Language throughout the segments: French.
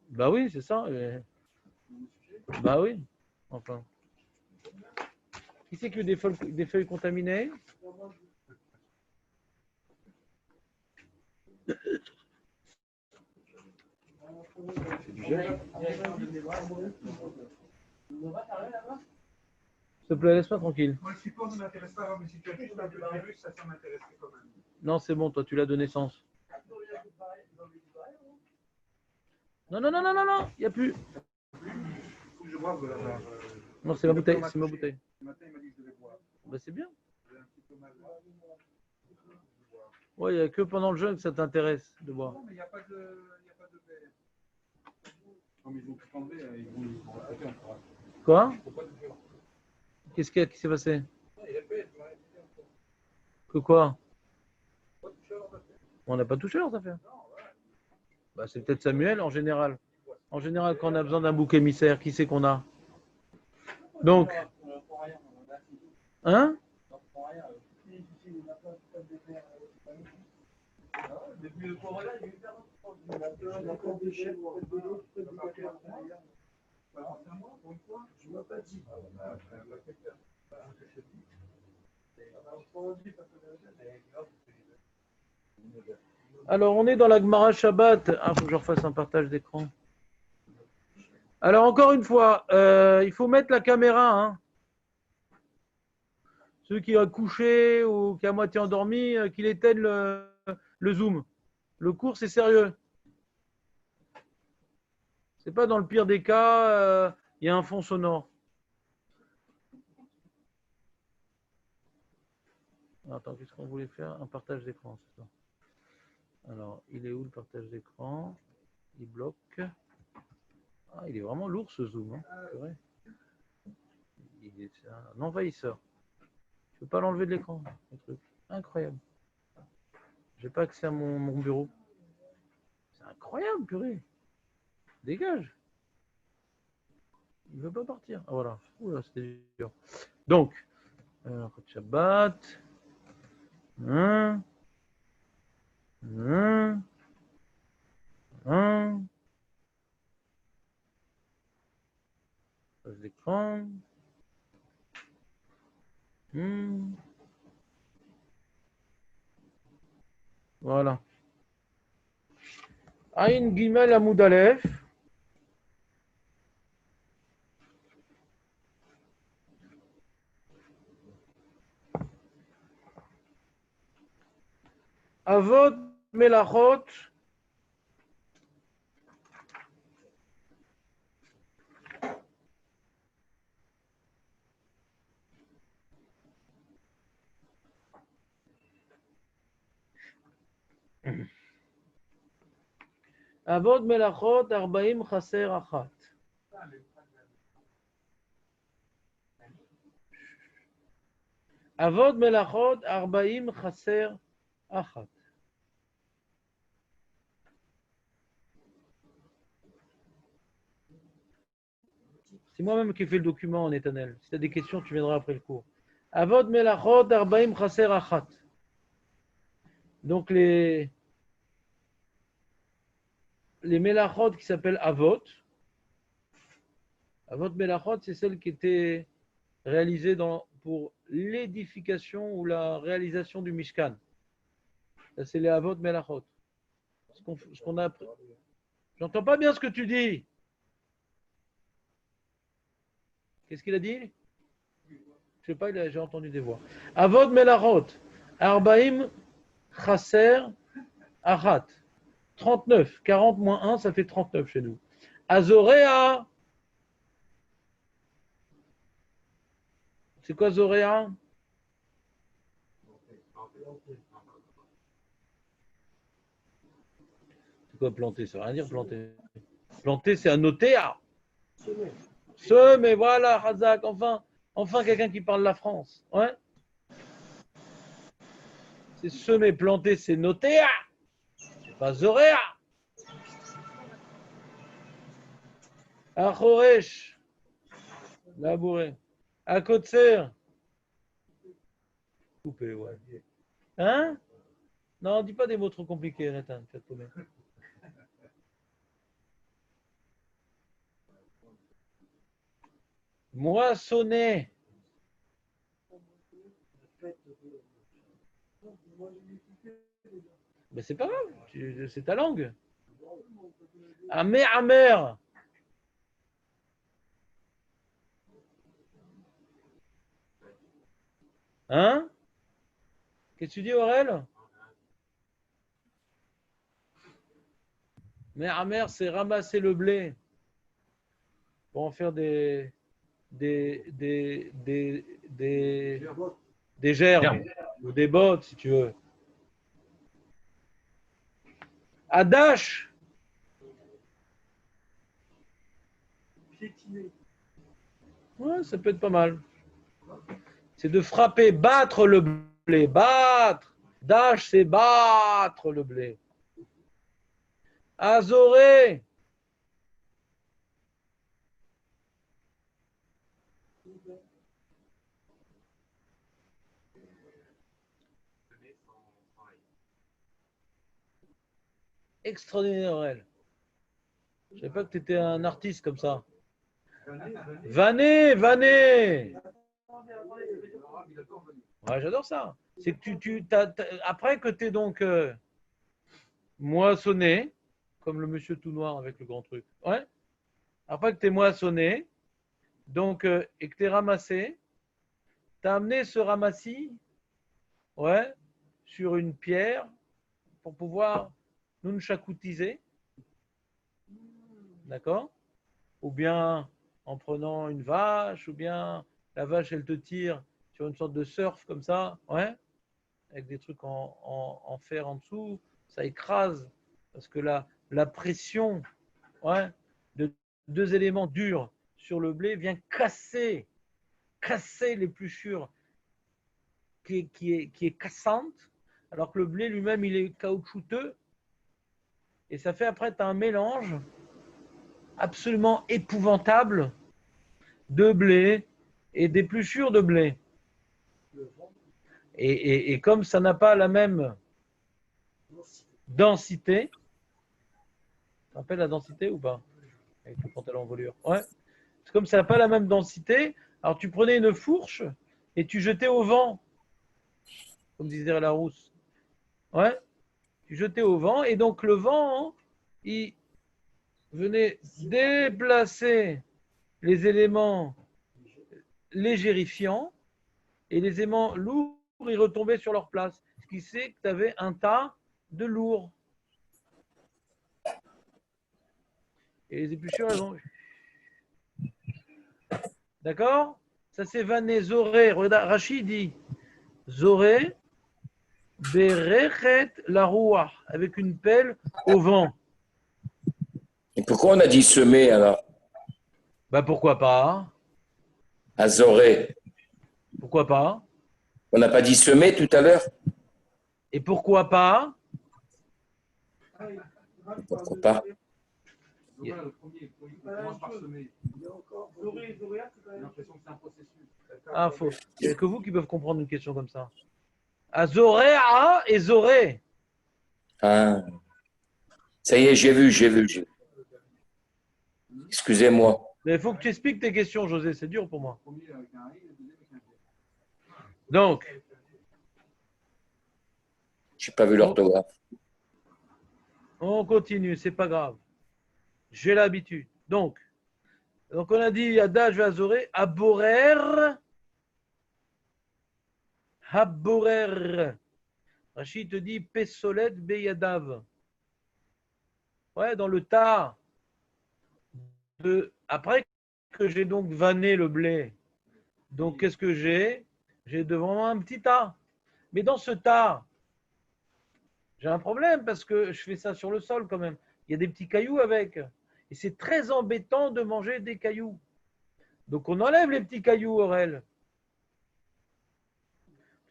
Bah oui, c'est ça. Bah oui. Enfin. Qui c'est que des feuilles contaminées? C'est du gel. S'il te plaît, laisse-moi tranquille. Moi, le support ne m'intéresse pas, mais si tu as juste un virus, ça m'intéresse quand même. Non, c'est bon, toi, tu l'as de naissance. Non, non, non, non, non, non, il n'y a plus. Il faut que je boive de là-bas. Non, c'est ma bouteille, c'est ma bouteille. Ce matin, il m'a dit que je devais boire. Bah, c'est bien. J'ai un petit peu mal. Ouais, il n'y a que pendant le jeûne que ça t'intéresse de boire. Non, mais il n'y a pas de verre. Comme ils ont tout enlevé, ils vont répéter encore. Quoi? Qu'est-ce qui s'est passé? Que quoi? On n'a pas touché leurs affaires. Bah, c'est peut-être Samuel en général. En général, quand on a besoin d'un bouc émissaire, qui c'est qu'on a? Donc, hein? Depuis le corona, il y a eu Alors, on est dans la Gemara Shabbat. Ah, faut que je refasse un partage d'écran. Alors, encore une fois, il faut mettre la caméra. Hein. Ceux qui ont couché ou qui a moitié endormi, qu'il éteigne le zoom. Le cours, c'est sérieux. C'est pas dans le pire des cas, il y a un fond sonore. Attends, qu'est-ce qu'on voulait faire? Un partage d'écran, c'est ça. Alors, il est où le partage d'écran? Il bloque. Ah, il est vraiment lourd ce zoom. Hein. C'est vrai. Il est un envahisseur. Je peux pas l'enlever de l'écran. Le truc. Incroyable. J'ai pas accès à mon bureau. C'est incroyable, purée. Dégage. Il veut pas partir. Ah voilà. Oula, c'était dur. Donc, Shabbat. Un. Page d'écran. Voilà. Aïn Gimel Amoud Aleph. Avot Melachot. Avot Melachot Arbaim Chaser Achat. Avot Melachot Arbaim Chaser Achat. C'est moi-même qui fais le document en éternel. Si tu as des questions, tu viendras après le cours. Avot Melachot Arbaim Chaser Achat. Donc les Melachot qui s'appellent Avot. Avot Melachot, c'est celle qui était réalisée pour l'édification ou la réalisation du Mishkan. Ça, c'est les Avot Melachot. Ce qu'on a appris. J'entends pas bien ce que tu dis. Qu'est-ce qu'il a dit? Je sais pas, j'ai entendu des voix. Avot Melachot. Arbaim Chaser Achat. 39. 40 moins 1, ça fait 39 chez nous. Azorea. C'est quoi Zorea? C'est quoi planter? Ça veut rien dire planter. Planter, c'est annoter. Semer, voilà, Hazak, enfin quelqu'un qui parle la France. Ouais. C'est semer, planter, c'est noter. C'est pas Zorea. Achoresh. Labourer. Akotser. Couper, ouais. Hein? Non, dis pas des mots trop compliqués, Nathan. Moissonner. Ben c'est pas grave, c'est ta langue. Amer. Hein? Qu'est-ce que tu dis, Aurel? Amer, c'est ramasser le blé pour en faire des gerbes ou des bottes, si tu veux. Adash. Ouais, ça peut être pas mal. C'est de frapper, battre le blé, battre. Dash, c'est battre le blé. Azoré. Extraordinaire, Aurel. Je ne savais pas que tu étais un artiste comme ça. Vané. Ouais, j'adore ça. C'est que après que tu es donc moissonné, comme le monsieur tout noir avec le grand truc. Ouais. Après que tu es moissonné, donc, et que tu es ramassé, tu as amené ce ramassis, ouais, sur une pierre pour pouvoir nunchakoutiser. D'accord? Ou bien en prenant une vache, ou bien la vache, elle te tire sur une sorte de surf comme ça, ouais, avec des trucs en fer en dessous, ça écrase, parce que la pression, ouais, de deux éléments durs sur le blé vient casser l'épluchure qui est cassante, alors que le blé lui-même, il est caoutchouteux, et ça fait après, tu as un mélange absolument épouvantable de blé et d'épluchure de blé. Et comme ça n'a pas la même densité, tu te rappelles la densité ou pas? Avec le pantalon en volure. Ouais. Comme ça n'a pas la même densité, alors tu prenais une fourche et tu jetais au vent, comme disait Larousse. Ouais. Tu jetais au vent, et donc le vent, il venait déplacer les éléments légérifiants, et les aimants lourds, ils retombaient sur leur place. Ce qui fait que tu avais un tas de lourds. Et les épluchures, elles vont... D'accord? Ça c'est Vané, Zoré. Rachid dit Zoré, Berechet la roua, avec une pelle au vent. Et pourquoi on a dit semer alors? Bah pourquoi pas? Azoré. Pourquoi pas? On n'a pas dit semer tout à l'heure? Et pourquoi pas? Pourquoi pas? Le premier, il commence par semer. J'ai l'impression que c'est un processus. Ah, faux. Il n'y a que vous qui peuvent comprendre une question comme ça. Azoréa et Zoré. Ah. Ça y est, j'ai vu. Excusez-moi. Mais il faut que tu expliques tes questions, José. C'est dur pour moi. Le premier avec un i, le deuxième avec un t. Donc, Je n'ai pas vu l'orthographe. on continue. C'est pas grave. J'ai l'habitude. Donc, on a dit Adage Azoré, Aborer. Haborer. Rachid te dit Pesolet Beyadav. Ouais, dans le tas. Après que j'ai donc vanné le blé, donc qu'est-ce que j'ai? J'ai devant moi un petit tas. Mais dans ce tas, j'ai un problème parce que je fais ça sur le sol quand même. Il y a des petits cailloux avec. Et c'est très embêtant de manger des cailloux. Donc on enlève les petits cailloux, Aurel.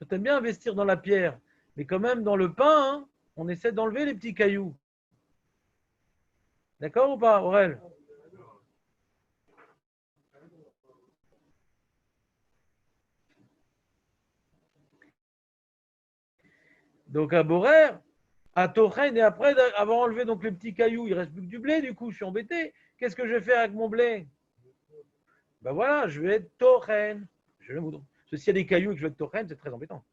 Tu aimes bien investir dans la pierre, mais quand même dans le pain, hein, on essaie d'enlever les petits cailloux. D'accord ou pas, Aurel? Donc à Borer, à Tochen, et après avoir enlevé donc les petits cailloux, il reste plus que du blé, du coup je suis embêté. Qu'est-ce que je vais faire avec mon blé? Ben voilà, je vais être Tochen. Je vais moudre. Parce que s'il y a des cailloux et que je vais être Tochen, c'est très embêtant.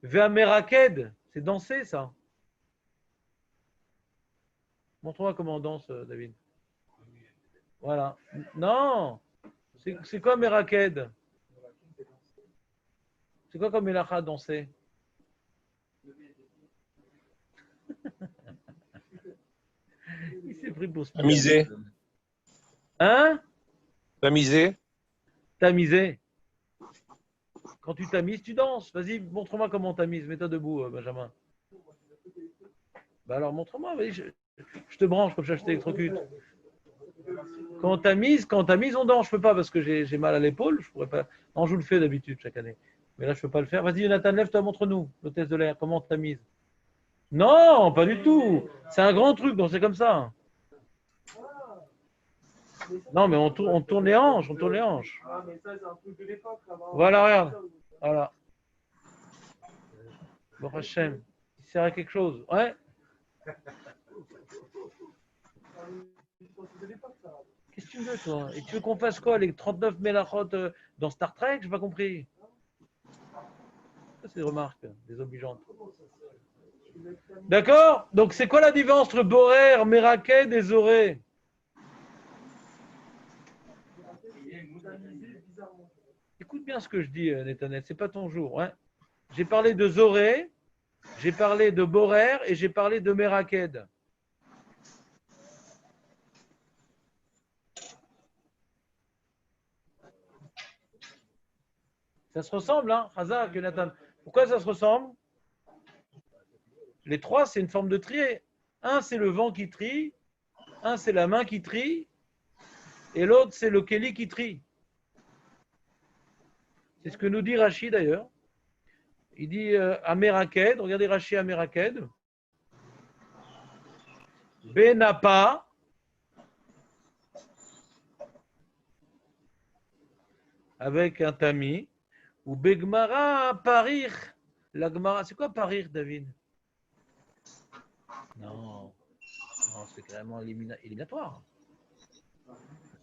Ve'ameraked, c'est danser ça. Montre-moi comment on danse, David. Voilà. Non, c'est quoi Meraked? C'est quoi comme Melacha danser? Il s'est pris pour ce Tamiser. Hein? Tamiser. Tamiser. Quand tu tamises, tu danses. Vas-y, montre-moi comment on tamise. Mets-toi debout, Benjamin. Bah alors, montre-moi. Vas-y, je te branche comme ça, je t'électrocute. Quand on tamise, on danse. Je peux pas parce que j'ai mal à l'épaule. Je pourrais pas. Non, je vous le fais d'habitude chaque année. Mais là, je peux pas le faire. Vas-y, Jonathan, lève-toi, montre-nous le test de l'air. Comment on tamise? Non, pas du tout. C'est un grand truc, donc c'est comme ça. Non, mais on tourne les hanches, on tourne les hanches. Ah, mais ça, c'est un truc de l'époque. Voilà, regarde. Voilà. Bon, Hachem, il sert à quelque chose. Ouais. Qu'est-ce que tu veux, toi? Et tu veux qu'on fasse quoi, les 39 mélachot dans Star Trek? J'ai pas compris. Ça, c'est des remarques désobligeantes. D'accord? Donc, c'est quoi la différence entre Borer, Meraked et Zoré? Écoute bien ce que je dis, Netanet, c'est pas ton jour. Hein. J'ai parlé de Zoré, j'ai parlé de Borer et j'ai parlé de Meraked. Ça se ressemble, hein, Hazak, Jonathan. Pourquoi ça se ressemble? Les trois, c'est une forme de trier. Un, c'est le vent qui trie, un, c'est la main qui trie, et l'autre, c'est le Kéli qui trie. C'est ce que nous dit Rashi d'ailleurs. Il dit Ameraked, regardez Rashi Ameraked. Benapa. Avec un tamis. Ou Begmara Parir. La Gemara, c'est quoi Parir, David? Non, c'est carrément éliminatoire.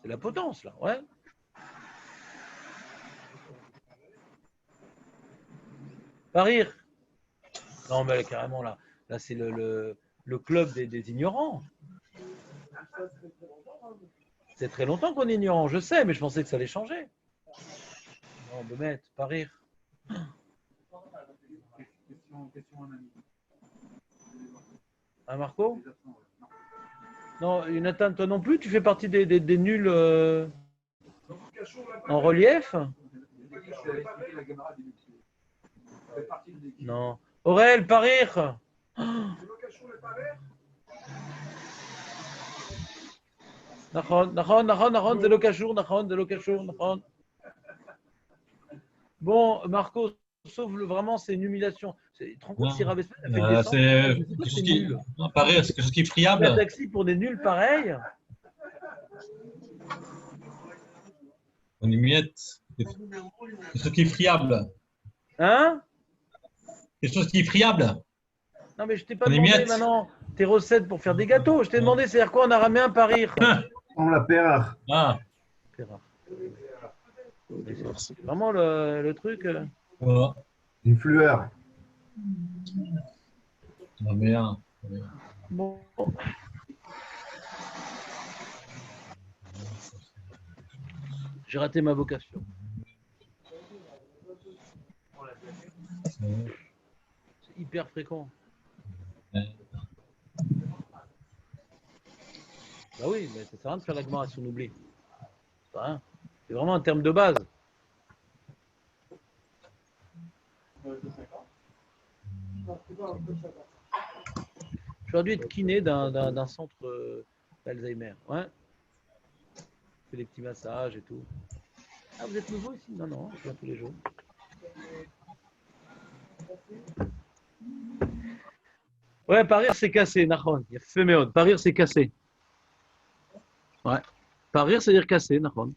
C'est la potence, là, ouais. Parir. Non, mais carrément, là c'est le club des ignorants. C'est très longtemps qu'on est ignorant, je sais, mais je pensais que ça allait changer. Non, Bemet, Parir. Question un ami. Hein, Marco? Non, Jonathan, toi non plus, tu fais partie des nuls en relief? Non. Aurel, Parir. נכון, זה לא קשור, Bon, Marco, sauf vraiment, c'est une humiliation. Tu te rends compte si Ravespin a fait descendre? C'est quelque chose qui apparaît, c'est quelque chose qui est friable. Un taxi pour des nuls pareils. On est muette. Quelque chose qui est friable. Hein? Quelque chose qui est friable. Non, mais je t'ai pas On est demandé miettes. maintenant tes recettes pour faire des gâteaux. Je t'ai demandé, c'est-à-dire quoi en araméen Parir? On la perd. Ah, C'est vraiment le truc. voilà. Une flueur. Ah, merde. Bon. J'ai raté ma vocation. C'est hyper fréquent. Ouais. Bah oui, mais ça sert à rien de faire la Gemara si on oublie. C'est vraiment un terme de base. J'aurais dû être kiné d'un centre d'Alzheimer. Ouais. Fait des petits massages et tout. Ah, vous êtes nouveau ici? Non, non, je viens tous les jours. Ouais, Parir c'est cassé, Nahon. Il y a Féméode. Parir c'est cassé. Ouais. Parir c'est dire cassé, Nahon.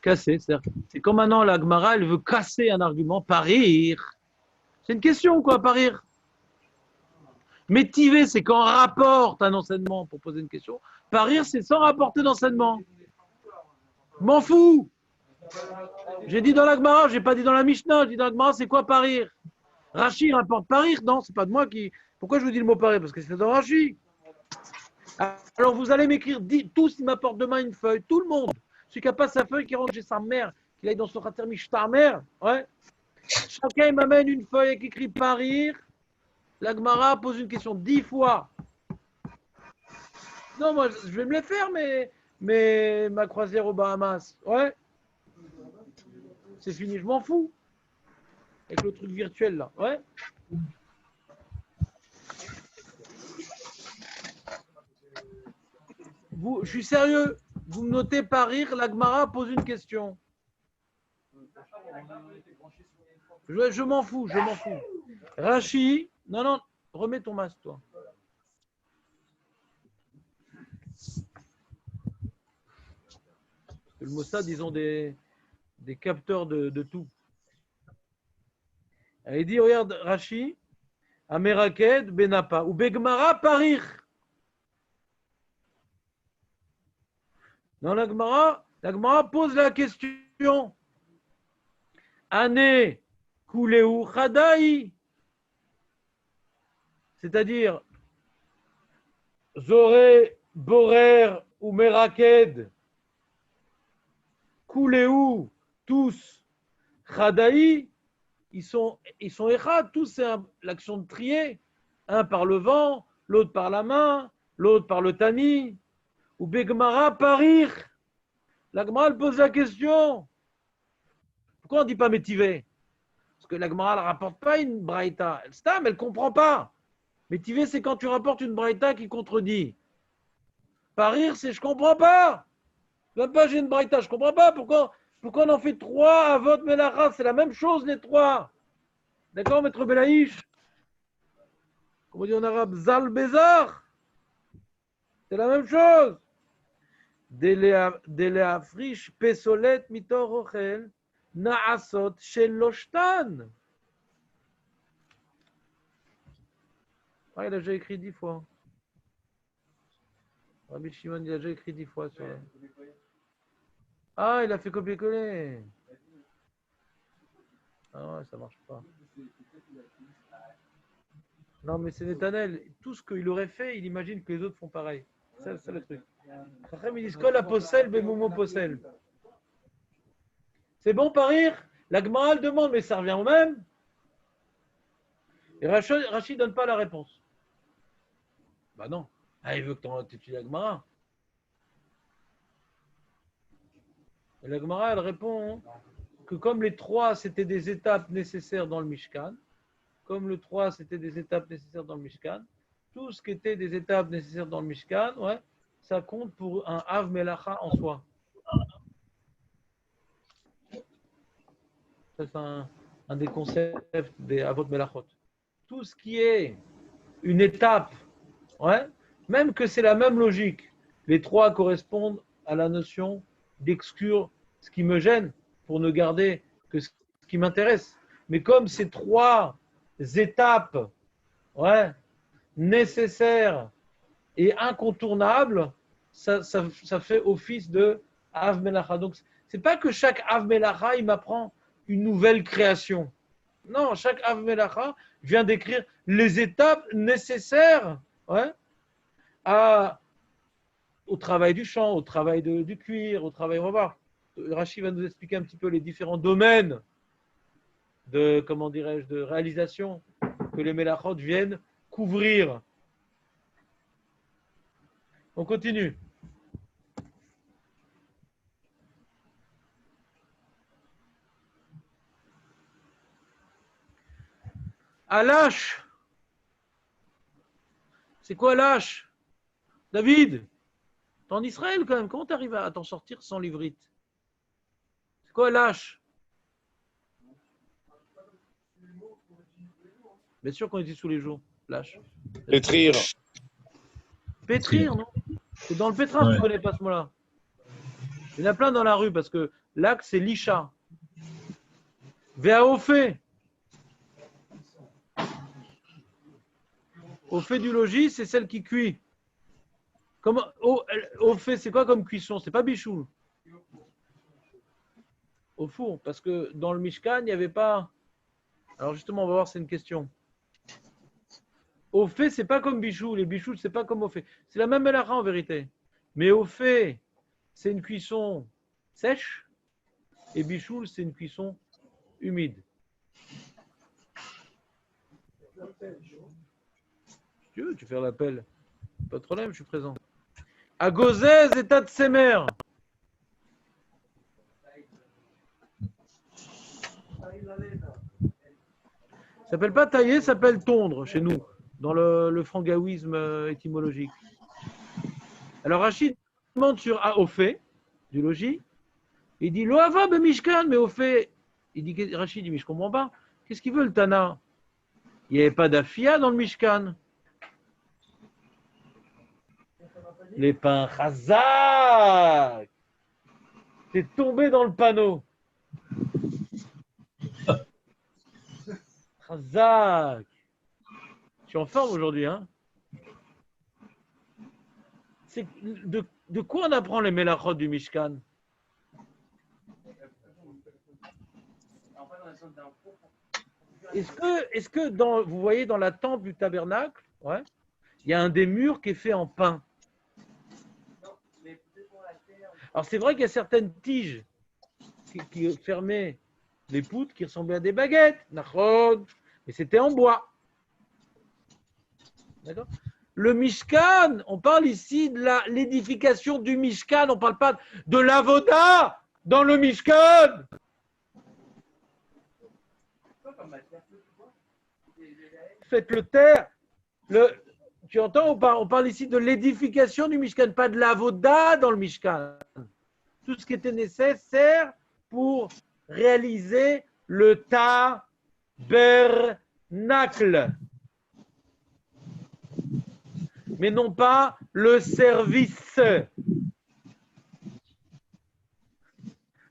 Casser, c'est comme maintenant la Gemara, elle veut casser un argument, parir. C'est une question, quoi, parir. Métivé, c'est quand on rapporte un enseignement pour poser une question. Parir, c'est sans rapporter d'enseignement. M'en fous. J'ai dit dans la Gemara, j'ai pas dit dans la Mishnah. J'ai dit dans la Gemara, c'est quoi parir? Rashi rapporte parir? Non, c'est pas de moi qui. Pourquoi je vous dis le mot parir? Parce que c'est dans Rashi. Alors vous allez m'écrire tous, ils m'apportent demain une feuille. Tout le monde. Celui qui n'a pas sa feuille, qui rentre chez sa mère, qu'il aille dans son khatermish ta mère. Ouais. Chacun m'amène une feuille avec écrit parir. La Gemara pose une question 10 fois. Non, moi, je vais me les faire, mais ma croisière aux Bahamas. Ouais. C'est fini, je m'en fous. Avec le truc virtuel, là. Ouais. Je suis sérieux. Vous me notez parir, la Gemara pose une question. Je m'en fous, je m'en fous. Rashi, non, remets ton masque, toi. Le Mossad, ils ont des capteurs de tout. Il dit, regarde, Rashi, Ameraked, Benapa, ou Begmara, Parir. Dans la Gemara pose la question. Ane Kuleu Chadai. C'est-à-dire, Zoré, Borer ou Meraked. Kuleu, tous. Chadai, ils sont Echad, tous, c'est l'action de trier. Un par le vent, l'autre par la main, l'autre par le tani. Ou Begmara parir. La Gemara elle pose la question. Pourquoi on ne dit pas métivé? Parce que la Gemara ne rapporte pas une braïta. Elle ne comprend pas. Métivé, c'est quand tu rapportes une braïta qui contredit. Parir, c'est je ne comprends pas. Même pas j'ai une braïta, je ne comprends pas. Pourquoi on en fait 3 à votre melacha? C'est la même chose, les 3. D'accord, maître Belaïch? Comment on dit en arabe? Zal Bézar. C'est la même chose. Deleafrish pesolet mitor ochel naasot sheloshtan. Il a déjà écrit 10 fois. Rabbi Shimon, il a déjà écrit 10 fois. Sur... Ah, il a fait copier-coller. Ah ouais, ça marche pas. Non, mais c'est Netanel. Tout ce qu'il aurait fait, il imagine que les autres font pareil. C'est le truc. Ils disent Kol aposel, bemomo posel. C'est bon, parir? La Gemara le demande, mais ça revient au même. Et Rachid ne donne pas la réponse. Bah non. Ah, il veut que tu étudies la Gemara. Et la Gemara, elle répond que comme les 3, c'était des étapes nécessaires dans le Mishkan, comme le 3, c'était des étapes nécessaires dans le Mishkan, tout ce qui était des étapes nécessaires dans le Mishkan, ouais, ça compte pour un Av Melacha en soi. Ça, c'est un des concepts des Avot Melachot. Tout ce qui est une étape, ouais, même que c'est la même logique, les 3 correspondent à la notion d'exclure ce qui me gêne pour ne garder que ce qui m'intéresse. Mais comme ces 3 étapes, ouais, nécessaires et incontournables, ça fait office de Av Melacha. Donc, c'est pas que chaque Av Melacha, il m'apprend une nouvelle création. Non, chaque Av Melacha vient décrire les étapes nécessaires, ouais, au travail du champ, au travail du cuir, au travail, on va voir. Rachid va nous expliquer un petit peu les différents domaines de, comment dirais-je, de réalisation que les Melachot viennent couvrir. On continue. À lâche. C'est quoi lâche? David, t'es en Israël quand même. Comment t'arrives à t'en sortir sans l'ivrite? C'est quoi lâche? Bien sûr qu'on utilise tous les jours. Lâche. Pétrir. Pétrir, non? C'est dans le pétrin, ouais. Tu ne connais pas ce mot-là. Il y en a plein dans la rue parce que l'axe, c'est l'isha. Véaofé. Au fait du logis, c'est celle qui cuit. Au fait, c'est quoi comme cuisson? C'est pas bichou. Au four, parce que dans le Mishkan, il n'y avait pas. Alors justement, on va voir, c'est une question. Au fait, c'est pas comme bichou. Les bichous, c'est pas comme au fait. C'est la même mélacha en vérité. Mais au fait, c'est une cuisson sèche. Et bichou, c'est une cuisson humide. Si tu veux, tu fais l'appel. Pas de problème, je suis présent. À Gozez, état de Semer. Ça s'appelle pas tailler, ça s'appelle tondre chez nous, dans le frangaouisme étymologique. Alors Rachid demande sur au fait du logis. Il dit Loava be Mishkan, mais au fait, il dit Rachid dit mais je comprends pas. Qu'est-ce qu'il veut le Tana? Il n'y avait pas d'afia dans le Mishkan. Les pains Chazak. T'es tombé dans le panneau. Chazak. Je suis en forme aujourd'hui, hein? De quoi on apprend les mélachot du Mishkan? Est-ce que vous voyez dans la tente du tabernacle, ouais, il y a un des murs qui est fait en pain. Alors c'est vrai qu'il y a certaines tiges qui fermaient les poutres qui ressemblaient à des baguettes, mais c'était en bois. D'accord? Le Mishkan, on parle ici de l'édification du Mishkan, on ne parle pas de l'avoda dans le Mishkan. Faites-le taire. Tu entends, on parle ici de l'édification du Mishkan, pas de l'avoda dans le Mishkan. Tout ce qui était nécessaire pour réaliser le tabernacle. Mais non pas le service.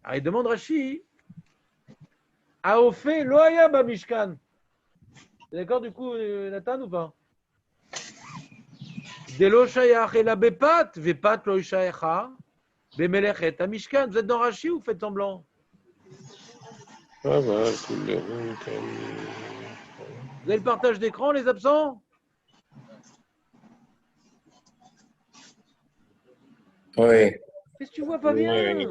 Alors il demande Rashi, Aofé loaya ba Mishkan. D'accord du coup, Nathan ou pas? Delo shayach et la bepat, vepat lo shayacha, bemelechet à Mishkan. Vous êtes dans Rashi ou faites semblant? Vous avez le partage d'écran, les absents? Oui. Qu'est-ce que tu vois pas bien? Oui.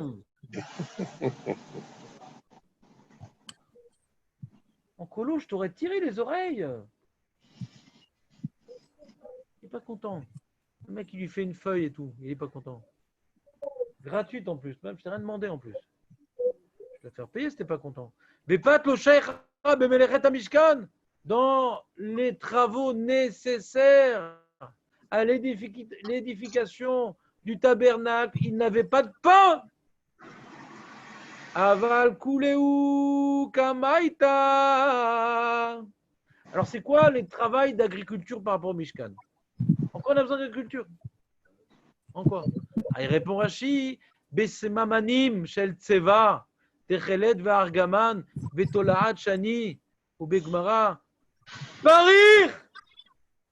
En colo, je t'aurais tiré les oreilles. Il n'est pas content. Le mec, il lui fait une feuille et tout. Il n'est pas content. Gratuite en plus. Même, je t'ai rien demandé en plus. Je vais te faire payer si t'es pas content. Dans les travaux nécessaires à l'édification du tabernacle, il n'avait pas de pain. Aval kuleu kamaita. Alors, c'est quoi les travaux d'agriculture par rapport au Mishkan? En quoi on a besoin d'agriculture? En quoi? Il répond Rashi, Besemamanim shel tseva, techelet ve'argaman, vetolaat shani, ou begmara. Parir!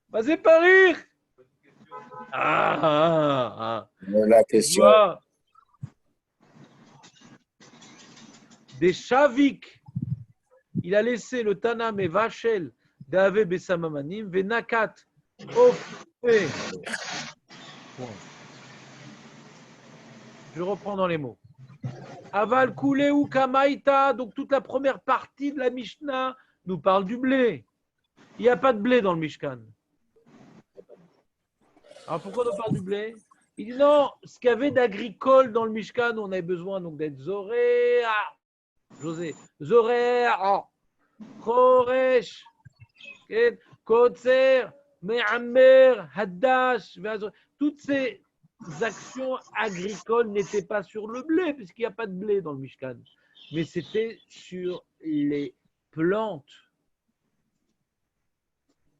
Vas-y, parir! La question. Des Shavik, il a laissé le Tanam et Vachel d'Ave Bessamamanim, Venakat, Ofé. Je reprends dans les mots. Aval Kuleu Kamaita, donc toute la première partie de la Mishnah nous parle du blé. Il n'y a pas de blé dans le Mishkan. Alors pourquoi on parle du blé? Il dit non, ce qu'il y avait d'agricole dans le Mishkan, on avait besoin donc d'être Zoréa. José, Zoréa, Choresh, Kotzer, Me'amer, Haddash, toutes ces actions agricoles n'étaient pas sur le blé, puisqu'il n'y a pas de blé dans le Mishkan, mais c'était sur les plantes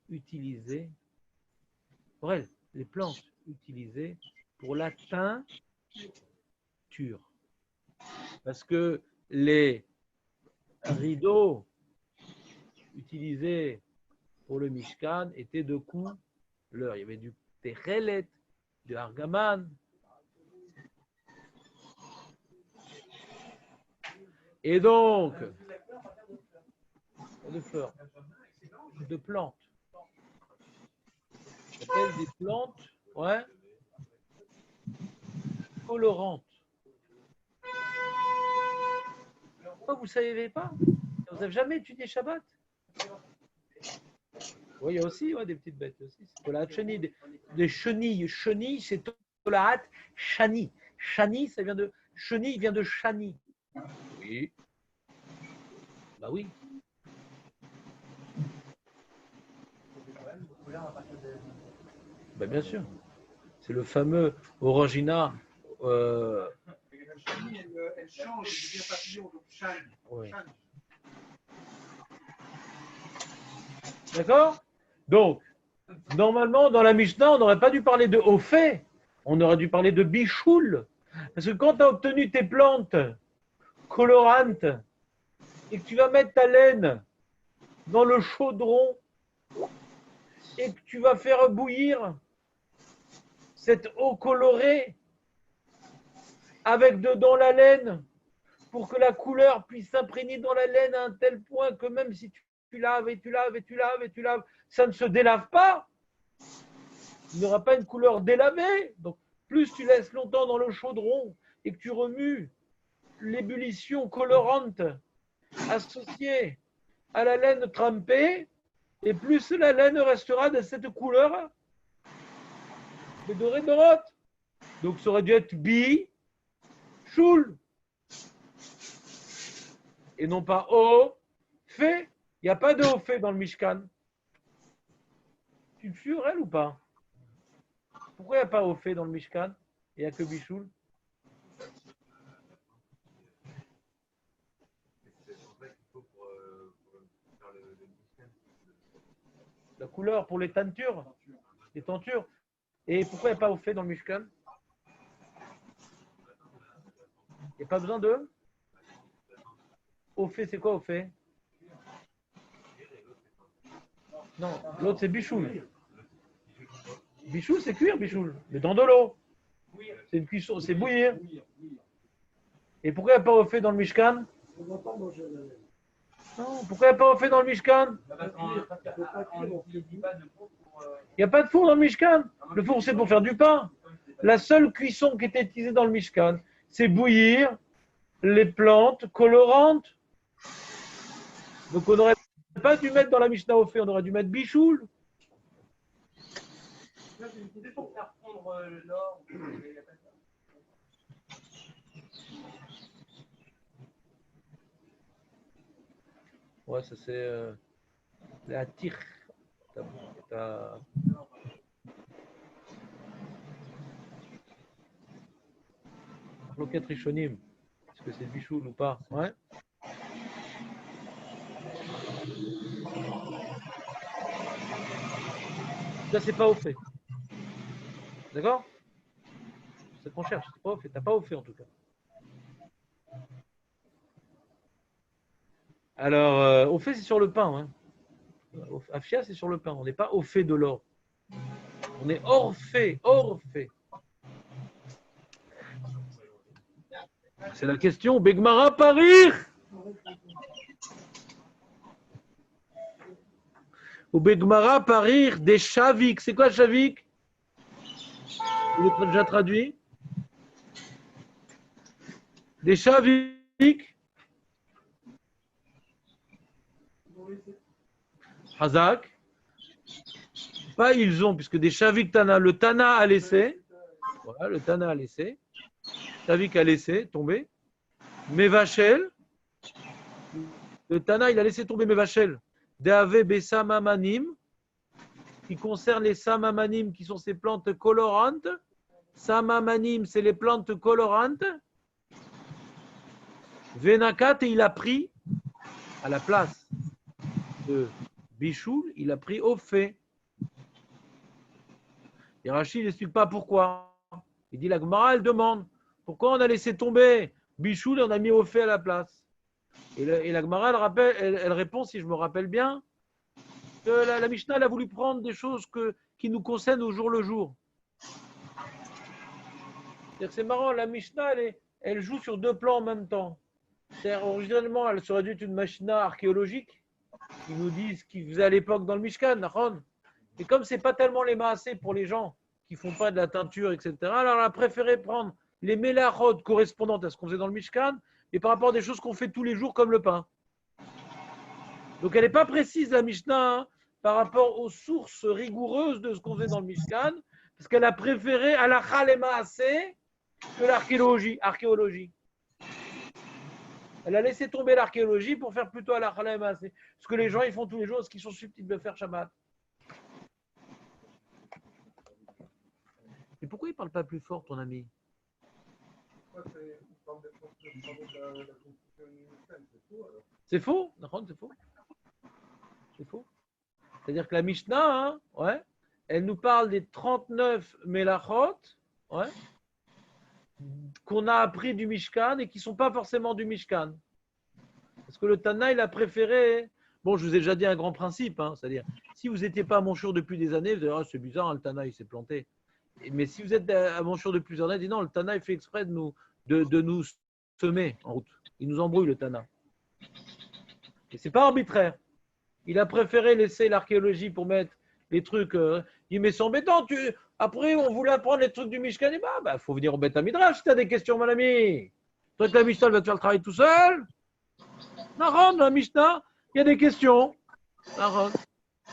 utilisées, pour elles, les plantes utilisées pour la teinture. Parce que les rideaux utilisés pour le Mishkan était de couleur. Il y avait du Techelet, du Argaman. Et donc, de fleurs, de plantes. On appelle des plantes, ouais, colorantes. Pourquoi vous ne savez pas? Vous n'avez jamais étudié Shabbat? Oui, il y a aussi des petites bêtes aussi. Tolaat Shani, des chenilles. Chenilles, c'est Tolaat Shani. Shani, ça vient de chenille, vient de Shani. Oui. Bah oui. Bah bien sûr. C'est le fameux Orangina. Elle change, elle devient papillon, donc shine. Ouais. D'accord? Donc, normalement, dans la Mishnah, on n'aurait pas dû parler de Ophé, on aurait dû parler de Bichoul. Parce que quand tu as obtenu tes plantes colorantes et que tu vas mettre ta laine dans le chaudron et que tu vas faire bouillir cette eau colorée avec dedans la laine pour que la couleur puisse s'imprégner dans la laine à un tel point que même si tu laves et tu laves et tu laves et tu laves, ça ne se délave pas. Il n'y aura pas une couleur délavée. Donc, plus tu laisses longtemps dans le chaudron et que tu remues l'ébullition colorante associée à la laine trempée, et plus la laine restera de cette couleur de doré dorote. Donc, ça aurait dû être choul. Et non pas fait. Il n'y a pas de fait dans le Mishkan. Tu me suis, elle ou pas? Pourquoi il n'y a pas fait dans le Mishkan? Il n'y a que Bichoul. La couleur pour les tentures. Les tentures. Et pourquoi il n'y a pas fait dans le Mishkan? Il n'y a pas besoin de fait, c'est quoi fait? Non, l'autre c'est Bichoul. Bichoul, c'est cuire, Bichoul. Mais dans de l'eau. C'est une cuisson, c'est bouillir. Et pourquoi il n'y a pas fait dans le Mishkan? Non, pourquoi il n'y a pas fait dans le Mishkan? Il n'y a pas de four dans le Mishkan. Le four, c'est pour faire du pain. La seule cuisson qui était utilisée dans le Mishkan, c'est bouillir les plantes colorantes. Donc on n'aurait pas dû mettre dans la Mishnah au fait, on aurait dû mettre Bichoul. Pour faire fondre l'or. Ouais, ça c'est la tire. Loquette Rishonim. Est-ce que c'est Bichoul ou pas? Ouais. Là, c'est pas au fait. D'accord? C'est ce qu'on cherche, c'est pas au fait. T'as pas au fait en tout cas. Alors, au fait, c'est sur le pain. Hein. Afia, c'est sur le pain. On n'est pas au fait de l'or. On est hors fait, hors fait. C'est la question. Begmara parir. Ou Begmara parir des chavik. C'est quoi chavik? Vous l'avez déjà traduit? Des chavik. Hazak. Pas ils ont, puisque des chavik Tana, le Tana a laissé. Voilà, le Tana a laissé. Chavik a laissé tomber. Mevachel. Le Tana, il a laissé tomber Mevachel. Deave Bessamamanim, qui concerne les Samamanim, qui sont ces plantes colorantes. Samamanim, c'est les plantes colorantes. Venakat, et il a pris, à la place de Bichoul, il a pris Ophé. Et Rachid n'explique pas pourquoi. Il dit la Gemara, elle demande pourquoi on a laissé tomber Bichoul et on a mis Ophé à la place. Et la Gemara, elle répond, si je me rappelle bien, que la Mishnah elle a voulu prendre des choses qui nous concernent au jour le jour. C'est marrant, la Mishnah, elle joue sur deux plans en même temps. Originalement, elle serait dû être une Mishnah archéologique qui nous dit ce qu'ils faisaient à l'époque dans le Mishkan. Et comme ce n'est pas tellement les maasés pour les gens qui ne font pas de la teinture, etc., alors elle a préféré prendre les mélachot correspondantes à ce qu'on faisait dans le Mishkan et par rapport à des choses qu'on fait tous les jours comme le pain. Donc elle n'est pas précise, la Mishnah, par rapport aux sources rigoureuses de ce qu'on faisait dans le Mishkan, parce qu'elle a préféré halakha les maasés que l'archéologie. Elle a laissé tomber l'archéologie pour faire plutôt halakha les maasés. Ce que les gens ils font tous les jours, ce qu'ils sont susceptibles de faire Shabbat. Et pourquoi il ne parle pas plus fort, ton ami? C'est faux, c'est faux. C'est faux. C'est-à-dire que la Mishnah, elle nous parle des 39 mélachot, qu'on a appris du Mishkan et qui ne sont pas forcément du Mishkan. Parce que le Tana, il a préféré. Bon, je vous ai déjà dit un grand principe, c'est-à-dire, si vous n'étiez pas à Monchur depuis des années, vous allez dire, c'est bizarre, le Tana, il s'est planté. Mais si vous êtes à Monchur depuis plusieurs années, dites non, le Tana, il fait exprès de nous semer en route. Il nous embrouille, le Tana. Et ce n'est pas arbitraire. Il a préféré laisser l'archéologie pour mettre les trucs. Il met c'est embêtant. Après, on voulait apprendre les trucs du Mishkan. Et il faut venir au Beth Midrash si tu as des questions, mon ami. Toi, que la Mishnah va te faire le travail tout seul. Naron, la Mishnah, il y a des questions. Naron.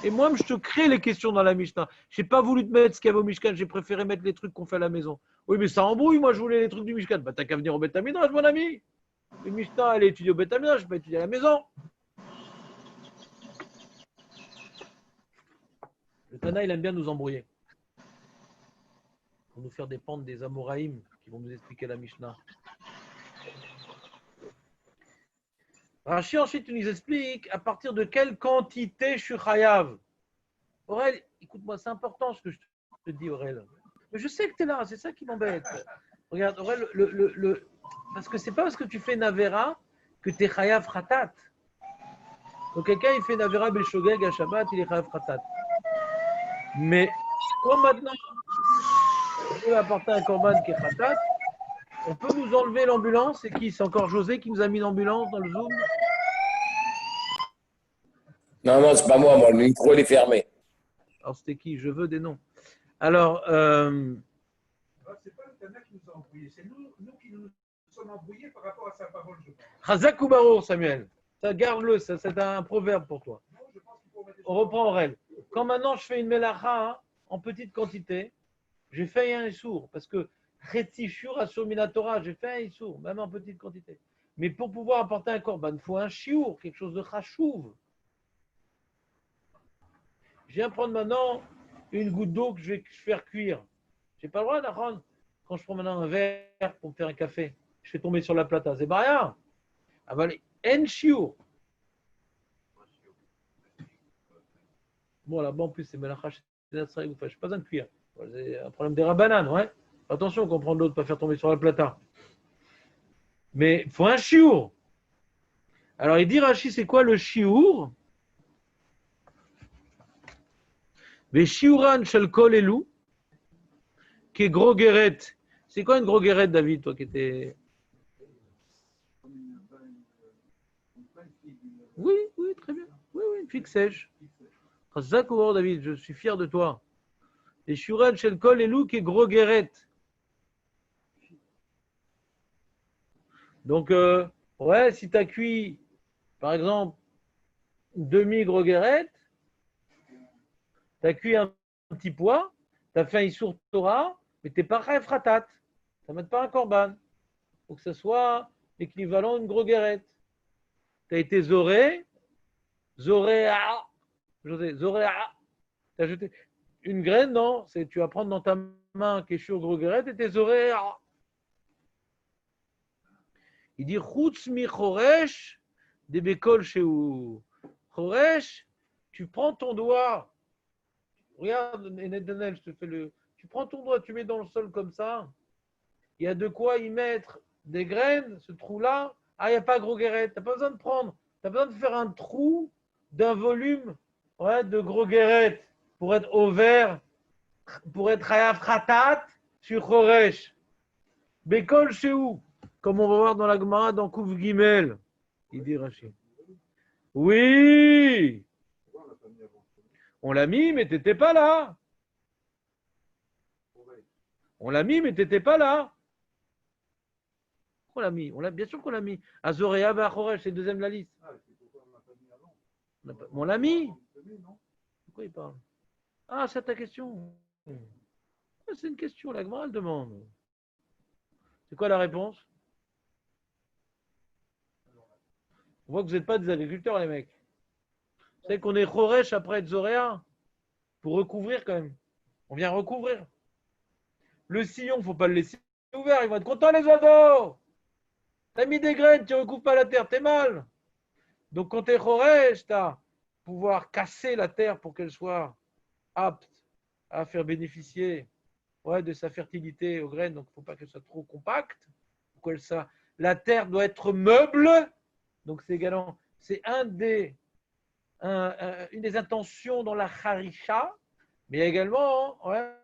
Et moi, je te crée les questions dans la Mishnah. Je n'ai pas voulu te mettre ce qu'il y avait au Mishkan. J'ai préféré mettre les trucs qu'on fait à la maison. Oui, mais ça embrouille. Moi, je voulais les trucs du Mishkan. T'as qu'à venir au Beth Midrash, mon ami. Le Mishnah, elle est étudiée au Beth Midrash. Je ne vais pas étudier à la maison. Le Tana, il aime bien nous embrouiller. Pour nous faire dépendre des Amoraïm qui vont nous expliquer la Mishnah. Rashi ensuite nous explique à partir de quelle quantité je suis chayav. Aurel, écoute-moi, c'est important ce que je te dis, Aurel. Mais je sais que tu es là, c'est ça qui m'embête. Regarde, Aurel, parce que c'est pas parce que tu fais Navera que tu es chayav khatat. Donc quelqu'un, il fait Navera Beshogeg à Shabbat, il est chayav khatat. Mais comme maintenant, on peut apporter un korban qui est khatat, on peut nous enlever l'ambulance. C'est qui? C'est encore José qui nous a mis l'ambulance dans le Zoom? Non, c'est pas moi, le micro il est fermé. Alors c'était qui? Je veux des noms. Alors, c'est pas le Tana qui nous a embrouillés, c'est nous qui nous sommes embrouillés par rapport à sa parole, je pense. Chazak ou Barour, Samuel. Ça, garde-le, ça, c'est un proverbe pour toi. Non, je pense qu'il faut mettre... On reprend en règle. Quand maintenant je fais une melacha en petite quantité, j'ai fait un issour, parce que Retzishur Asur Minatora, j'ai fait un issour, même en petite quantité. Mais pour pouvoir apporter un korban, il faut un chiour, quelque chose de chachouv. Je viens prendre maintenant une goutte d'eau que je vais faire cuire. Je n'ai pas le droit d'apprendre. Quand je prends maintenant un verre pour me faire un café, je fais tomber sur la plata. C'est pas rien. Avalé. En chiour. Bon, là-bas, en plus, c'est melacha. Je n'ai pas besoin de cuire. C'est un problème des rabananes, ouais. Attention, qu'on prend de l'eau, de ne pas faire tomber sur la plata. Mais il faut un chiour. Alors, il dit, Rashi, c'est quoi le chiour? Mais shiuran shel kol elu, qui est gros guéret. C'est quoi une gros guéret, David, toi qui étais. Oui, très bien. Oui, une figue sèche. C'est David, je suis fier de toi. Et shiuran shel kol elu, qui est gros guéret. Donc, si tu as cuit, par exemple, demi-gros guéret, tu as cuit un petit pois, tu as fait un issour Torah, mais tu n'es pas chayav khatat. Tu ne mets pas un korban. Il faut que ce soit l'équivalent d'une gros guérette. Tu as été zoréa. José, zoréa. Tu as jeté une graine, non? Tu vas prendre dans ta main quelque chose gros guérette et tu es zoréa. Il dit chutz mi choresh de bekol shehu. Choresh, tu prends ton doigt. Regarde, Netanel, je te fais le. Tu prends ton doigt, tu mets dans le sol comme ça. Il y a de quoi y mettre des graines, ce trou-là. Ah, il n'y a pas gros guérette. Tu n'as pas besoin de prendre. Tu as besoin de faire un trou d'un volume ouais, de gros guéret pour être au vert, pour être Hayav Khatat sur Choresh. Bekol chez où? Comme on va voir dans la Gemara dans Kouf Gimel. Il dit Rachid. Oui! On l'a mis, mais t'étais pas là. On l'a mis, mais t'étais pas là. On l'a mis. Bien sûr qu'on l'a mis. Azorea Bachoresh, c'est le deuxième de la liste. On l'a mis. Pourquoi il parle? Ah, c'est ta question. C'est une question, la Gemara elle demande. C'est quoi la réponse? On voit que vous n'êtes pas des agriculteurs, les mecs. Vous savez qu'on est Choresh après Zoréa pour recouvrir quand même. On vient recouvrir. Le sillon, il ne faut pas le laisser ouvert. Ils vont être contents, les oiseaux. T'as mis des graines, tu ne recouvres pas la terre, t'es mal. Donc, quand tu es Choresh, tu as pouvoir casser la terre pour qu'elle soit apte à faire bénéficier de sa fertilité aux graines. Donc, il ne faut pas qu'elle soit trop compacte. La terre doit être meuble. Donc, c'est également, c'est une des intentions dans la harisha, mais il y a également, il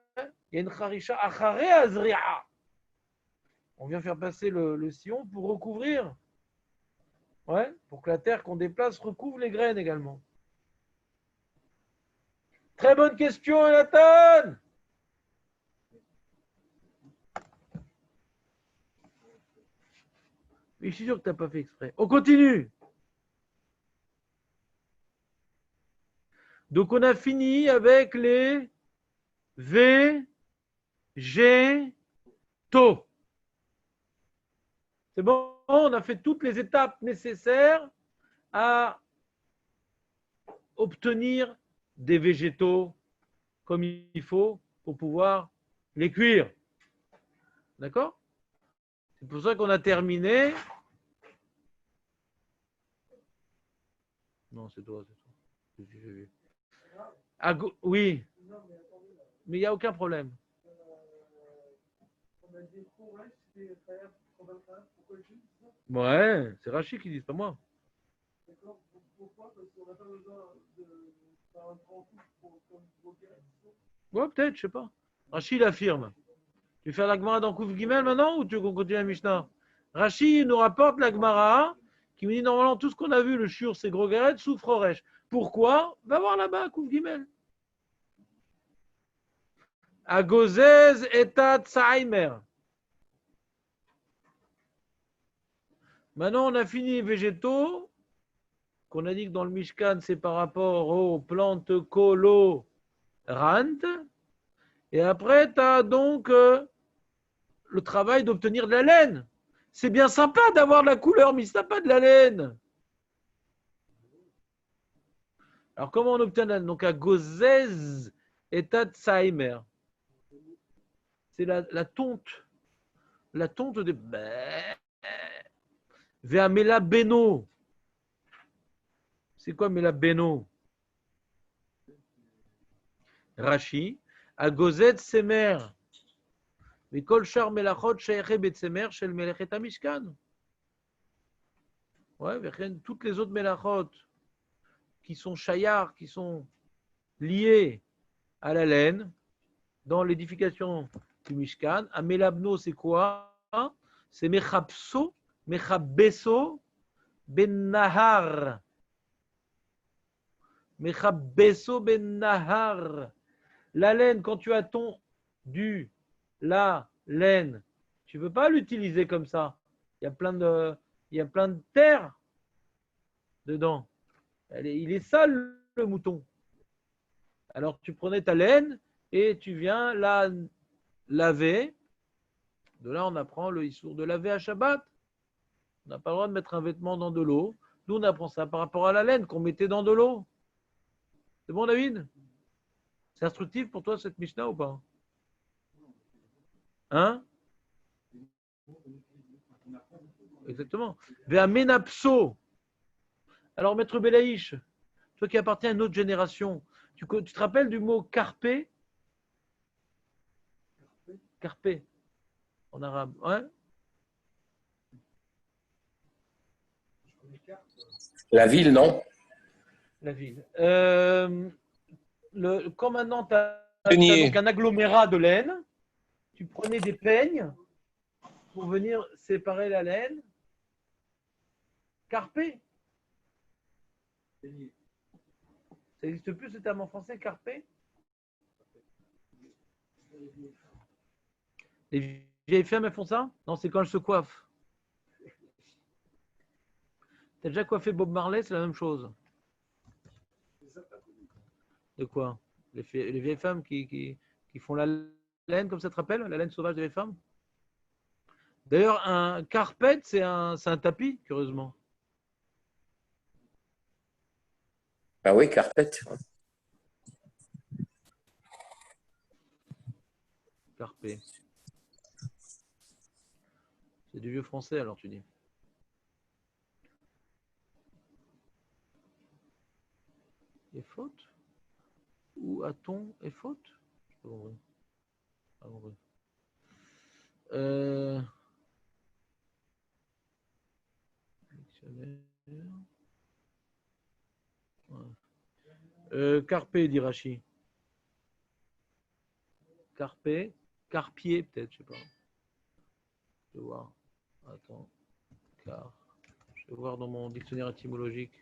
y a une harisha achare azri'a. On vient faire passer le sillon pour recouvrir, pour que la terre qu'on déplace recouvre les graines également. Très bonne question, Nathan. Mais je suis sûr que tu n'as pas fait exprès. On continue. Donc, on a fini avec les végétaux. C'est bon, on a fait toutes les étapes nécessaires à obtenir des végétaux comme il faut pour pouvoir les cuire. D'accord? C'est pour ça qu'on a terminé. Non, c'est toi. Oui, mais il n'y a aucun problème. Ouais, c'est Rachid qui dit, c'est pas moi. Ouais, peut-être, je sais pas. Rachid affirme. Tu veux faire la Gemara dans Kouf Gimel maintenant ou tu veux qu'on continue la Mishnah? Rachid nous rapporte la Gemara qui nous dit normalement tout ce qu'on a vu, le shur, c'est gros guéret, souffre Oresh. Pourquoi? Va voir là-bas, Kouf Gimel. Agozez etat Saimer. Maintenant, on a fini les végétaux, qu'on a dit que dans le Mishkan, c'est par rapport aux plantes colorantes. Et après, tu as donc le travail d'obtenir de la laine. C'est bien sympa d'avoir de la couleur, mais si tu n'as pas de la laine. Alors, comment on obtient de la laine? Donc, à Gozez etat Saimer. C'est la tonte. La tonte de... Ve'amela beno. C'est quoi Mela beno? Rashi. Agozet semer. Mikol shar melachot she'eche betsemer shel melechet hamishkan. Ouais, toutes les autres melachot qui sont shayar, qui sont liées à la laine dans l'édification du Mishkan. Amelabno, c'est quoi? C'est mechapso, mechabeso, ben nahar. Mechabeso ben nahar. La laine, quand tu as la laine, tu ne peux pas l'utiliser comme ça. Il y a plein de terre dedans. Il est sale, le mouton. Alors, tu prenais ta laine et tu viens la laver. De là, on apprend le issour de laver à Shabbat. On n'a pas le droit de mettre un vêtement dans de l'eau. Nous, on apprend ça par rapport à la laine qu'on mettait dans de l'eau. C'est bon, David? C'est instructif pour toi, cette Mishnah, ou pas? Hein? Exactement. Ve'amenapso. Alors, Maître Belaïch, toi qui appartiens à une autre génération, tu te rappelles du mot carpe? Carpe, en arabe. Ouais? La ville, non? La ville. Quand maintenant tu as Peigné. donc un agglomérat de laine, tu prenais des peignes pour venir séparer la laine. Carpé. Ça n'existe plus ce terme en français, carpé? Les vieilles femmes, elles font ça? Non, c'est quand elles se coiffent. T'as déjà coiffé Bob Marley, c'est la même chose. De quoi? Les vieilles femmes qui font la laine, comme ça te rappelle? La laine sauvage des vieilles femmes? D'ailleurs, un carpet, c'est un tapis, curieusement. Ah oui, carpet. Carpé. C'est du vieux français, alors tu dis. Et faute? Ou a-t-on et faute? Je peux compris. Pas compris. Dictionnaire. Ouais. Carpe, dit Rachi. Carpe, carpier peut-être, je sais pas. Je vais voir. Attends. Je vais voir dans mon dictionnaire étymologique.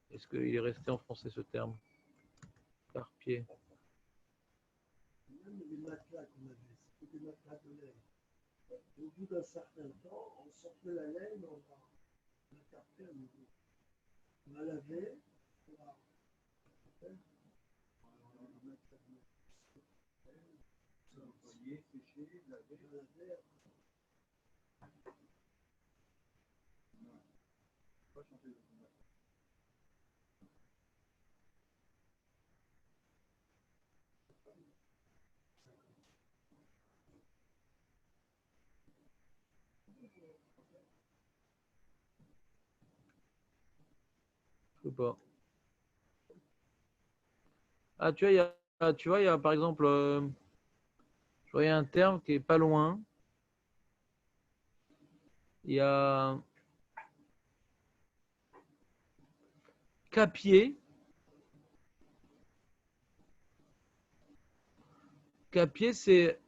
Est-ce qu'il est resté en français ce terme? Carpier. Même les matelas qu'on avait, c'était des matelas de laine. Au bout d'un certain temps, on sortait la laine, on la carpait à nouveau. On la lavait, on la Je sais pas. Ah, tu vois, il y a par exemple, je voyais un terme qui est pas loin. Il y a capier. Capier, c'est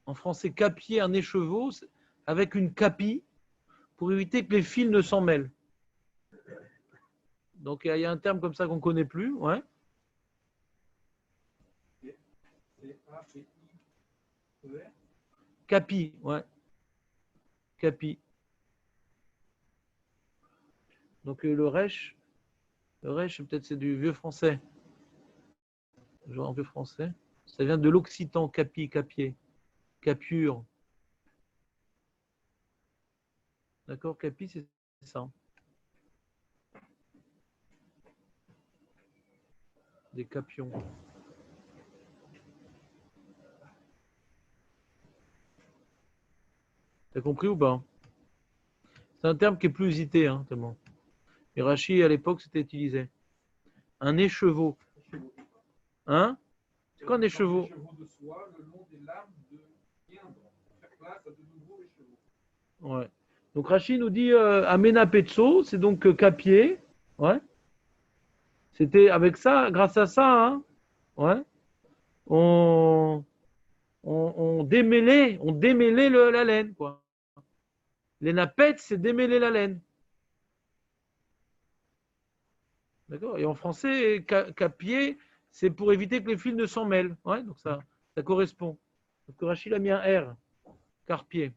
en français capier un écheveau avec une capie pour éviter que les fils ne s'en mêlent. Donc il y a un terme comme ça qu'on ne connaît plus. Ouais. Capi, ouais. Capi. Donc le rêche, peut-être c'est du vieux français. Genre en vieux français. Ça vient de l'occitan, capi, capier, capure. D'accord, capi, c'est ça. Des capions. T'as compris ou pas? C'est un terme qui est plus usité, hein, tellement. Et Rachi, à l'époque, c'était utilisé. Un écheveau. Hein? C'est quoi un écheveau? De soie, le long des lames de guindre, pour faire place à de nouveaux écheveaux. Ouais. Donc Rachi nous dit Amena Pezzo, c'est donc capier. Ouais. C'était avec ça, grâce à ça, hein, ouais, on démêlait la laine, quoi. Les napettes, c'est démêler la laine. D'accord? Et en français, capier, c'est pour éviter que les fils ne s'en mêlent. Ouais, donc ça correspond. Donc Rachid a mis un R, carpier.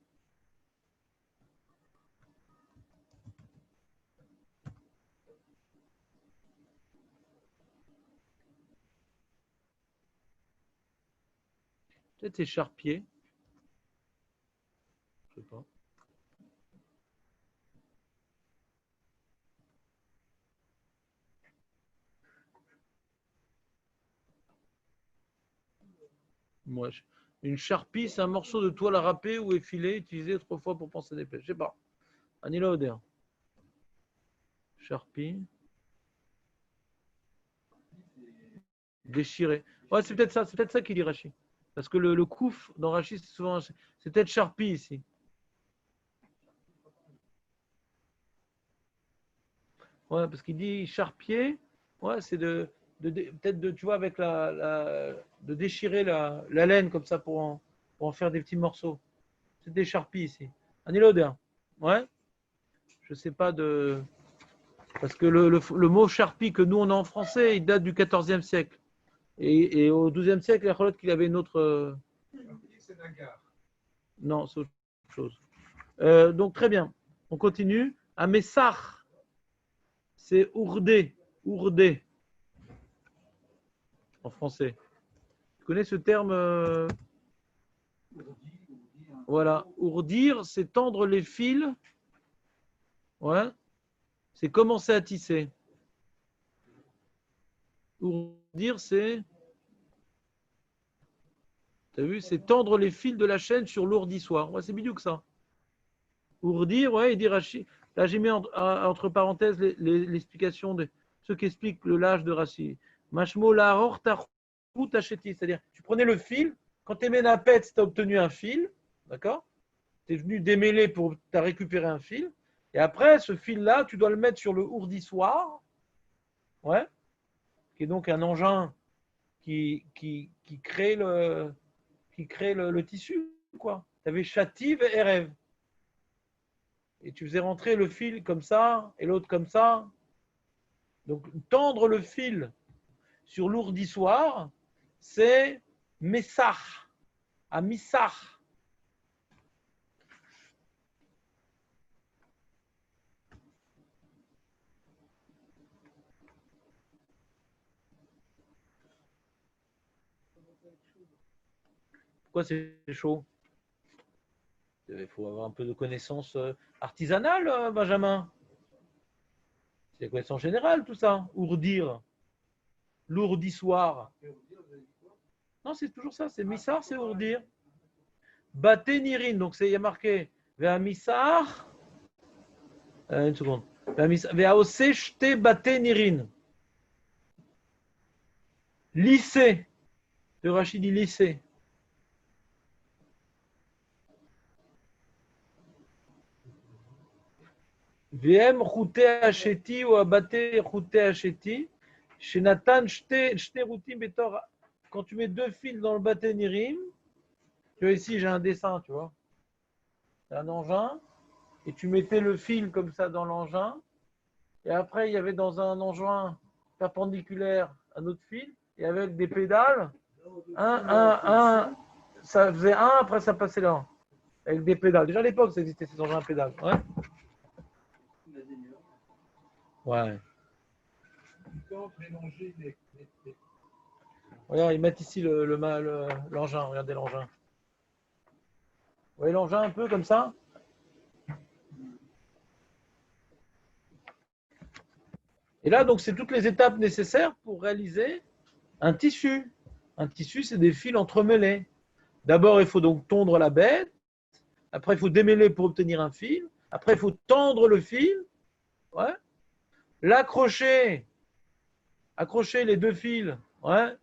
Peut-être c'est charpier. Je sais pas. Moi, une charpie, c'est un morceau de toile à râper ou effilé utilisé autrefois pour penser des pêches. Je sais pas. Anila Oder. Charpie. Déchiré. Ouais, c'est peut-être ça qu'il dit Rachid. Parce que le kouf dans Rachid, c'est souvent. C'est peut-être charpie ici. Ouais, parce qu'il dit charpier, ouais, c'est peut-être de, tu vois, avec de déchirer la laine comme ça pour en faire des petits morceaux. C'est des charpies ici. Anilodin. Ouais. Je sais pas de. Parce que le mot charpie que nous on a en français, il date du XIVe siècle. Et au XIIe siècle, il avait une autre. C'est Nagar. Non, c'est autre chose. Donc très bien. On continue. À Messach, c'est ourdé. Ourdé. En français. Tu connais ce terme Voilà. Ourdir, c'est tendre les fils. Ouais. C'est commencer à tisser. Ourdir, c'est. Tu as vu, c'est tendre les fils de la chaîne sur l'ourdissoir. Ouais, c'est bidou que ça. Ourdir, ouais, il dit Rashi. Là, j'ai mis entre parenthèses l'explication de ceux qui expliquent le lâche de Rashi. Mashmo la tacheti, c'est-à-dire, tu prenais le fil, quand tu aimais la pète, tu as obtenu un fil, d'accord? Tu es venu démêler pour tu as récupéré un fil, et après, ce fil-là, tu dois le mettre sur le ourdissoir, ouais, qui est donc un engin qui crée le tissu, quoi. Tu avais chative et rêve. Et tu faisais rentrer le fil comme ça, et l'autre comme ça. Donc, tendre le fil sur l'ourdissoir, c'est Messach, à Missach. Pourquoi c'est chaud? Il faut avoir un peu de connaissances artisanales, Benjamin. C'est des connaissances générales, tout ça. Ourdir, l'ourdissoir. Non, c'est toujours ça. C'est Missar, c'est ourdir. Baté nirin, donc il y a marqué Vea Missar. Une seconde. Vea ose shte baté nirin. Lycée. De Rachid dit lycée. VM routé hacheti ou abaté routé hacheti. Chez Nathan, shte routim betor. Quand tu mets deux fils dans le baté nirim, tu vois ici, j'ai un dessin, tu vois. C'est un engin. Et tu mettais le fil comme ça dans l'engin. Et après, il y avait dans un engin perpendiculaire un autre fil. Et avec des pédales, ça faisait un, après ça passait là. Avec des pédales. Déjà à l'époque, ça existait ces engins à pédales. Ouais. Ouais. Regarde, ils mettent ici l'engin. Regardez l'engin. Vous voyez l'engin un peu comme ça? Et là, donc, c'est toutes les étapes nécessaires pour réaliser un tissu. Un tissu, c'est des fils entremêlés. D'abord, il faut donc tondre la bête. Après, il faut démêler pour obtenir un fil. Après, il faut tendre le fil. Ouais. L'accrocher. Accrocher les deux fils. Ouais.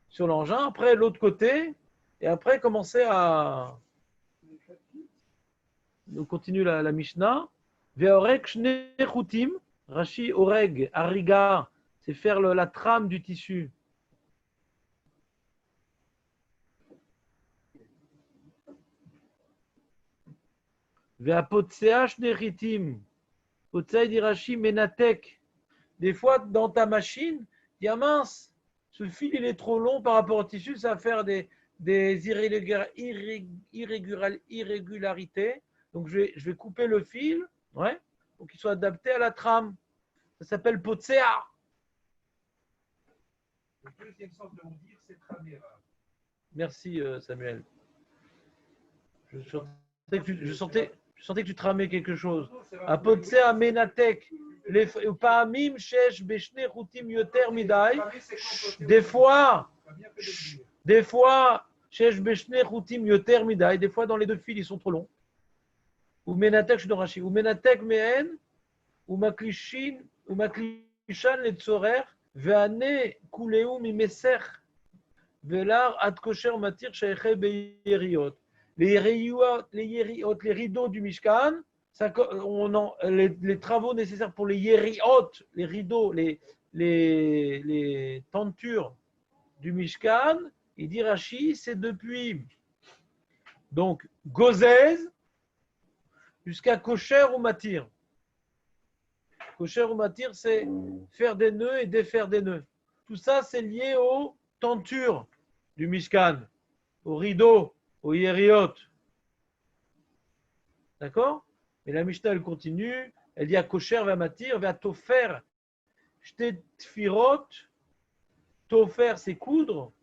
Sur l'engin. Après, l'autre côté. Et après, commencer à... On continue la Mishnah. Ve'orek shne chutim. Rashi, oreg, ariga, c'est faire la trame du tissu. Ve'apotsea shne chitim. Potsea dit Rashi, menatek. Des fois, dans ta machine, il y a mince, ce fil il est trop long par rapport au tissu, ça va faire des irrégularités. Donc, je vais couper le fil, ouais, pour qu'il soit adapté à la trame. Ça s'appelle Potsea. Le deuxième sens de vous dire, c'est tramer. Merci Samuel. Je sentais que tu tramais quelque chose. Apotsea menatek. Paamim shesh beshne chutim yoter midai. Des fois, shesh beshne chutim yoter midai. Des fois, dans les deux fils, ils sont trop longs. Ou menatek, je suis dans Rashi. Ou menatek mehen. Ou maklishin. Ou maklishan le tzorer. Veane kuleu mimeser. Velar ad kosher matir sheche beyeriot. Les rideaux du Mishkan, les travaux nécessaires pour les yériot, les rideaux, les tentures du Mishkan, il dit Rashi, c'est depuis donc Gozez jusqu'à Kosher ou Matir. Kosher ou Matir, c'est faire des nœuds et défaire des nœuds. Tout ça, c'est lié aux tentures du Mishkan, aux rideaux, aux yériot. D'accord? Mais la Mishnah, elle continue. Elle dit à Kosher va Matir, va Tofer, Shte Tfirot. Tofer, c'est coudre.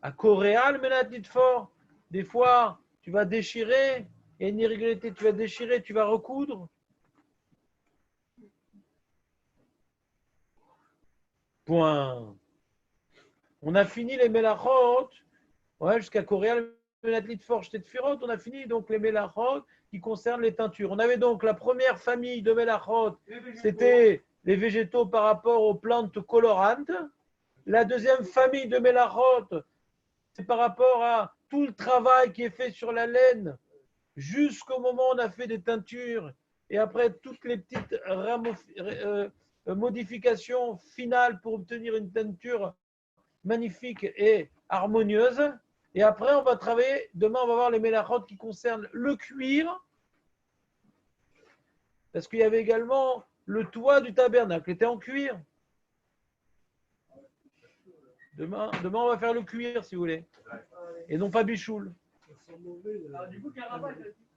À Coréal, Menat fort. Des fois, tu vas déchirer, il y a une irrégularité, tu vas déchirer, tu vas recoudre. Point. On a fini les Melachot, ouais, jusqu'à Coréal, Menat fort, Shte Tfirot. On a fini donc les Melachot qui concernent les teintures. On avait donc la première famille de Melachot, c'était les végétaux par rapport aux plantes colorantes. La deuxième famille de Melachot, c'est par rapport à tout le travail qui est fait sur la laine jusqu'au moment où on a fait des teintures et après toutes les petites modifications finales pour obtenir une teinture magnifique et harmonieuse. Et après, on va travailler, demain, on va voir les Melachot qui concernent le cuir, parce qu'il y avait également le toit du tabernacle était en cuir. Demain, on va faire le cuir, si vous voulez. Et non pas bichoul.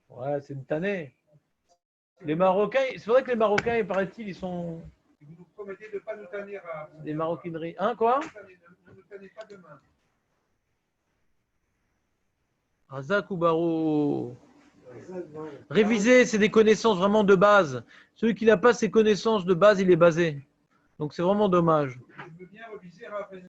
Ouais, c'est une tannée. Les Marocains, c'est vrai que les Marocains, il paraît-il, ils sont... Vous nous promettez de ne pas nous tanner à... Des maroquineries. Hein, quoi? Ne nous tannez pas demain. Razak ou Baro? Réviser, c'est des connaissances vraiment de base. Celui qui n'a pas ces connaissances de base, il est basé. Donc c'est vraiment dommage. Je veux bien reviser Rav